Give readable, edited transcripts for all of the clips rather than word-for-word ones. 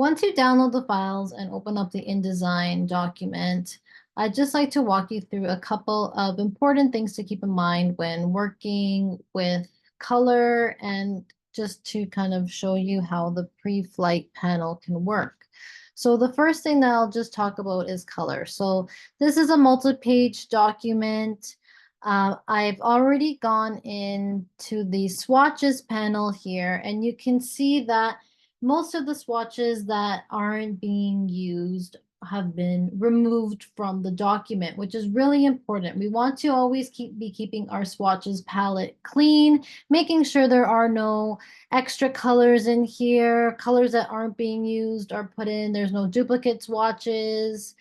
Once you download the files and open up the InDesign document, I'd just like to walk you through a couple of important things to keep in mind when working with color and just to kind of show you how the pre-flight panel can work. So the first thing that I'll just talk about is color. So this is a multi-page document. I've already gone into the swatches panel here, and you can see that most of the swatches that aren't being used have been removed from the document, which is really important. We want to always be keeping our swatches palette clean, making sure there are no extra colors in here, colors that aren't being used are put in, there's no duplicate swatches.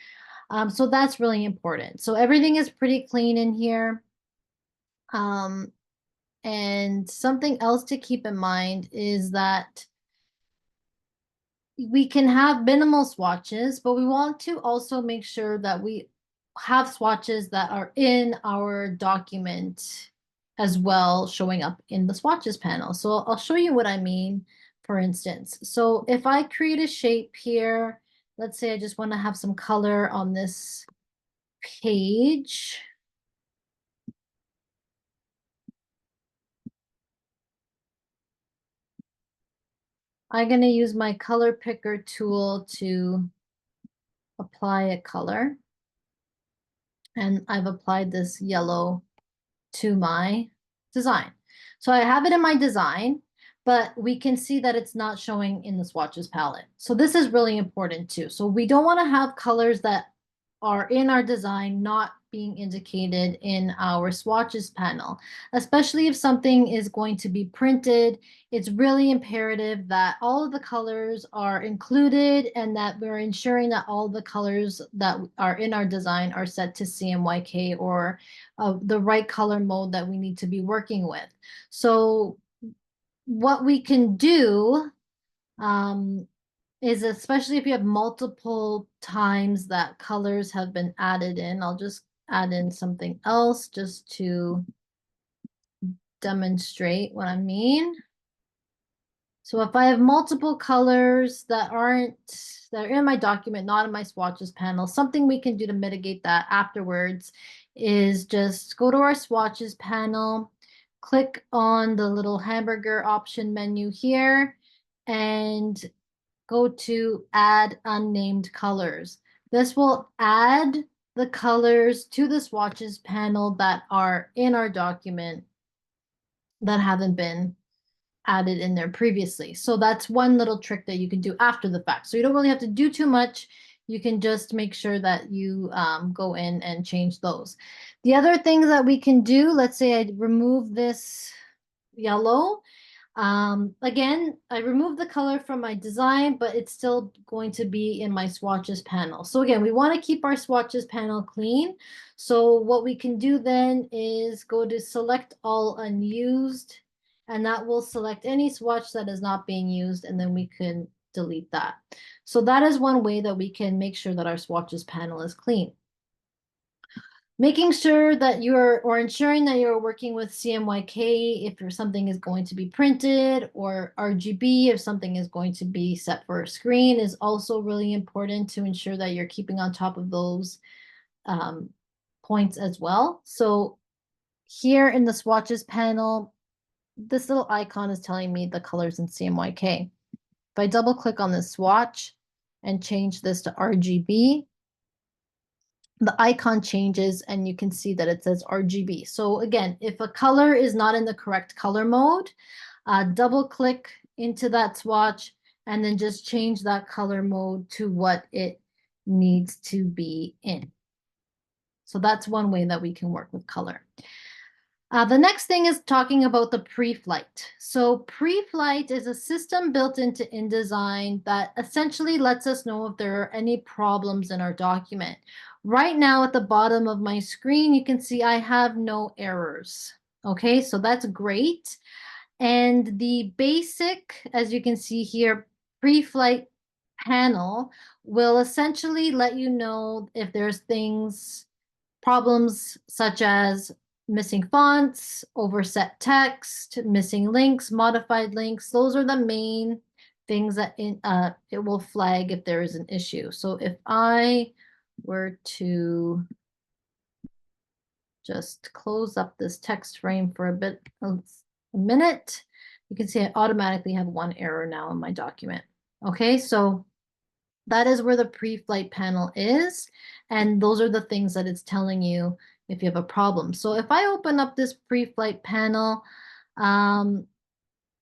So that's really important. So everything is pretty clean in here. And something else to keep in mind is that we can have minimal swatches, but we want to also make sure that we have swatches that are in our document as well, showing up in the swatches panel. So I'll show you what I mean, for instance. So if I create a shape here, let's say I just want to have some color on this page. I'm going to use my color picker tool to apply a color. And I've applied this yellow to my design. So I have it in my design, but we can see that it's not showing in the swatches palette. So this is really important too. So we don't want to have colors that are in our design not being indicated in our swatches panel, especially if something is going to be printed. It's really imperative that all of the colors are included and that we're ensuring that all the colors that are in our design are set to CMYK or the right color mode that we need to be working with. So what we can do is, especially if you have multiple times that colors have been added in, I'll just add in something else just to demonstrate what I mean. So if I have multiple colors that are in my document, not in my swatches panel, something we can do to mitigate that afterwards is just go to our swatches panel, click on the little hamburger option menu here, and go to add unnamed colors. This will add the colors to the swatches panel that are in our document that haven't been added in there previously. So that's one little trick that you can do after the fact. So you don't really have to do too much. You can just make sure that you go in and change those. The other things that we can do, let's say I remove this yellow. Again, I removed the color from my design, but it's still going to be in my swatches panel. So again, we want to keep our swatches panel clean. So what we can do then is go to select all unused, and that will select any swatch that is not being used, and then we can delete that. So that is one way that we can make sure that our swatches panel is clean. Making sure that or ensuring that you're working with CMYK if something is going to be printed, or RGB if something is going to be set for a screen, is also really important to ensure that you're keeping on top of those points as well. So here in the swatches panel, this little icon is telling me the colors in CMYK. If I double click on this swatch and change this to RGB, the icon changes and you can see that it says RGB. So again, if a color is not in the correct color mode, double click into that swatch and then just change that color mode to what it needs to be in. So that's one way that we can work with color. The next thing is talking about the pre-flight. So pre-flight is a system built into InDesign that essentially lets us know if there are any problems in our document. Right now at the bottom of my screen, you can see I have no errors. Okay, so that's great. And the basic, as you can see here, pre-flight panel will essentially let you know if there's problems such as missing fonts, overset text, missing links, modified links. Those are the main things that it will flag if there is an issue. So if I were to just close up this text frame for a minute, you can see I automatically have one error now in my document. Okay, so that is where the pre-flight panel is, and those are the things that it's telling you if you have a problem. So if I open up this pre-flight panel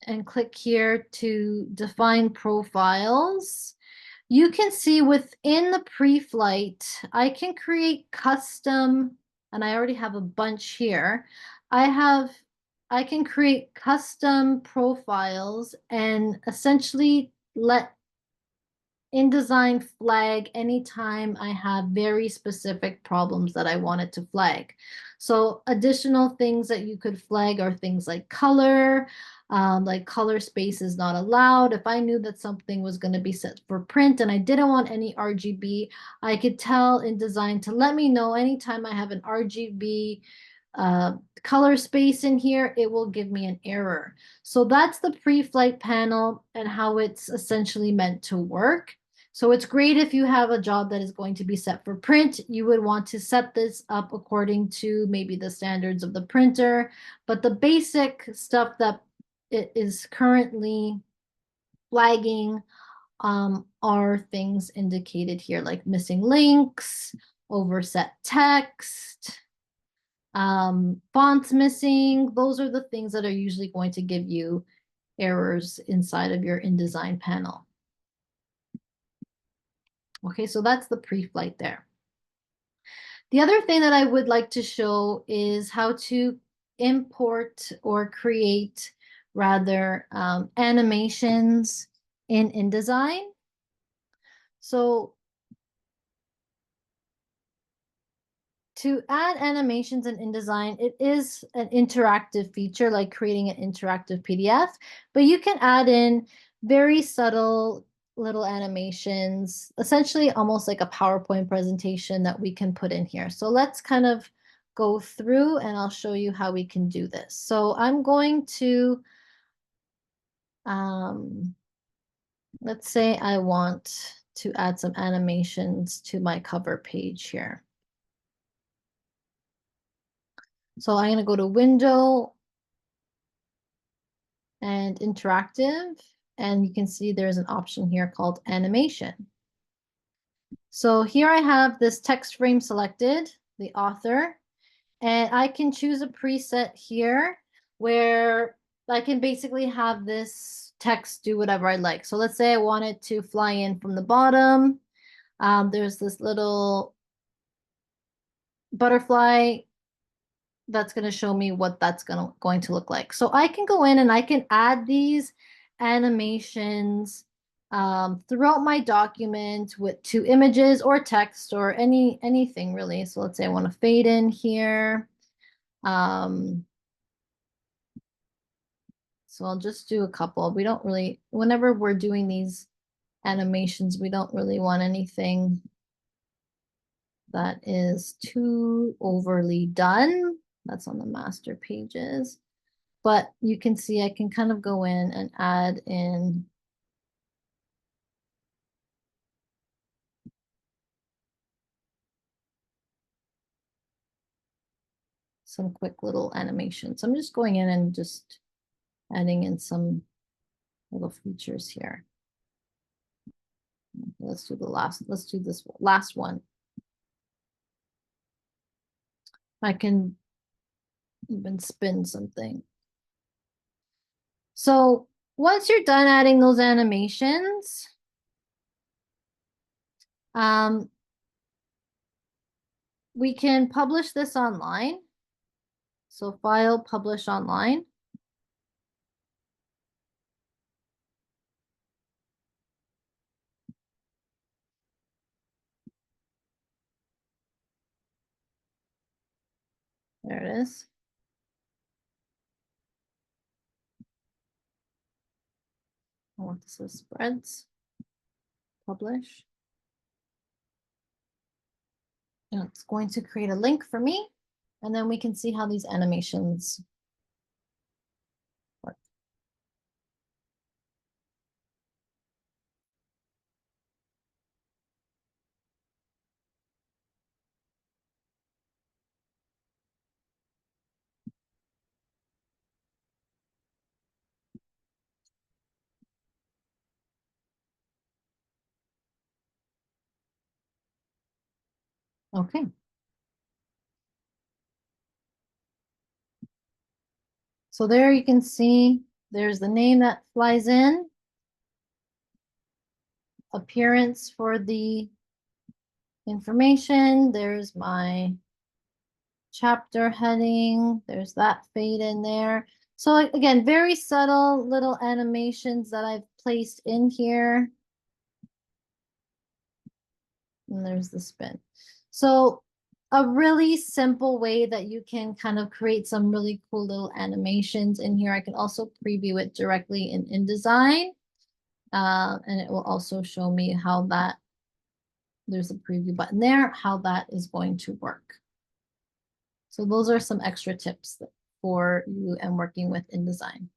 and click here to define profiles, you can see within the pre-flight, I can create custom, and I already have a bunch here. I can create custom profiles and essentially let InDesign flag anytime I have very specific problems that I wanted to flag. So additional things that you could flag are things like color space is not allowed. If I knew that something was going to be set for print and I didn't want any RGB, I could tell InDesign to let me know anytime I have an RGB color space in here, it will give me an error. So that's the pre-flight panel and how it's essentially meant to work. So it's great if you have a job that is going to be set for print. You would want to set this up according to maybe the standards of the printer, but the basic stuff that it is currently flagging are things indicated here, like missing links, overset text, fonts missing. Those are the things that are usually going to give you errors inside of your InDesign panel. Okay, so that's the pre-flight there. The other thing that I would like to show is how to import or create rather animations in InDesign. So to add animations in InDesign, it is an interactive feature like creating an interactive PDF, but you can add in very subtle little animations, essentially almost like a PowerPoint presentation that we can put in here. So let's kind of go through and I'll show you how we can do this. So I'm going to, let's say I want to add some animations to my cover page here. So I'm going to go to Window and Interactive, and you can see there's an option here called Animation. So here I have this text frame selected, the author, and I can choose a preset here where I can basically have this text do whatever I like. So let's say I want it to fly in from the bottom. There's this little butterfly that's going to show me what that's going to look like. So I can go in and I can add these animations throughout my document to images or text or anything really. So let's say I want to fade in here. So I'll just do a couple. We don't really, whenever we're doing these animations, we don't really want anything that is too overly done. That's on the master pages. But you can see I can kind of go in and add in some quick little animations. I'm just going in and just adding in some little features here. Let's do this last one. I can even spin something. So once you're done adding those animations, we can publish this online. So File, Publish Online. There it is. I want this as spreads. Publish. And it's going to create a link for me, and then we can see how these animations work. Okay. So there you can see there's the name that flies in, appearance for the information. There's my chapter heading. There's that fade in there. So again, very subtle little animations that I've placed in here. And there's the spin. So a really simple way that you can kind of create some really cool little animations in here. I can also preview it directly in InDesign. And it will also show me how that, there's a preview button there, how that is going to work. So those are some extra tips for you and working with InDesign.